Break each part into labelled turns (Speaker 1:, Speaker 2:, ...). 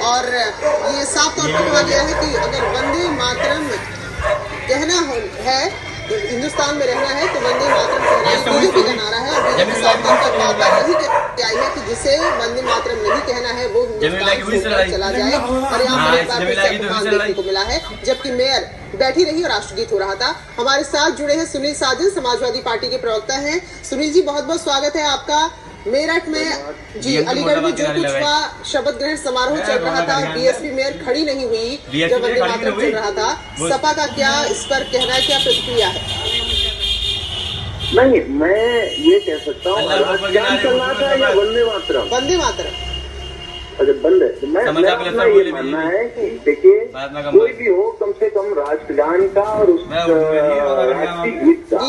Speaker 1: और ये साफ तौर पर कहा गया है कि अगर वंदे मातरम कहना है, हिंदुस्तान में रहना है तो वंदे मातरम कहना है। बीजेपी का नारा है और बीजेपी साफ तौर पर बात यही आई है कि जिसे वंदे मातरम नहीं कहना है वो हिंदुस्तान चला जाए। और यहाँ पर एक बार फिर से अपमान देखने को मिला है, जबकि मेयर बैठी रही और राष्ट्रगीत हो रहा था। हमारे साथ जुड़े हैं सुनील साजन, समाजवादी पार्टी के प्रवक्ता हैं। सुनील जी, बहुत बहुत स्वागत है आपका। मेरठ में जी, अलीगढ़ में जो कुछ हुआ, शपथ ग्रहण समारोह चल रहा था, बीएसपी मेयर खड़ी नहीं हुई जब वंदे मातरम चल रहा था। सपा का क्या इस पर कहना है, क्या प्रतिक्रिया है?
Speaker 2: नहीं, मैं ये कह सकता हूँ क्या चल रहा था या वंदे मातरम?
Speaker 1: वंदे मातरम।
Speaker 2: अच्छा, बंद है। तो मैं अपना ये मानना है कि देखिए, कोई भी हो, कम से कम राष्ट्रगान का और उस राष्ट्रीय गीत का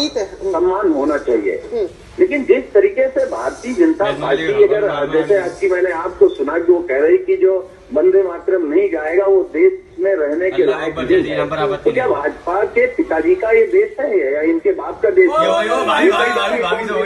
Speaker 2: सम्मान होना चाहिए। लेकिन जिस तरीके से भारतीय जनता पार्टी, अगर जैसे आज की मैंने आपको सुना कि वो कह रही कि जो वंदे मातरम नहीं गाएगा वो देश में रहने के लायक नहीं है, तो क्या भाजपा के पिताजी का ये देश है या इनके बाप का देश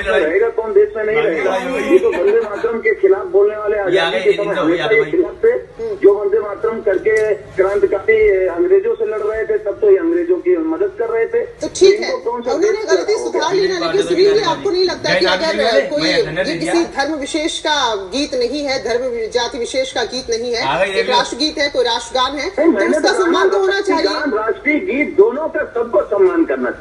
Speaker 2: रहेगा? कौन देश में नहीं रहेगा? ये तो वंदे मातरम के खिलाफ बोलने वाले आजादी के समय हमेशा ये खिलाफ थे, जो वंदे मातरम करके क्रांतिकारी अंग्रेजों से लड़ रहे थे, तब तो ये अंग्रेजों की मदद कर रहे थे।
Speaker 1: तो ठीक है, उन्होंने गलती सुधार ली ना। लेकिन सुनील जी, आपको नहीं लगता कि अगर कोई किसी धर्म विशेष का गीत नहीं है, धर्म जाति विशेष का गीत नहीं है, एक राष्ट्रगीत है, कोई राष्ट्रगान है, तो उसका सम्मान तो होना चाहिए।
Speaker 2: राष्ट्रीय गीत दोनों का सबको सम्मान करना चाहिए।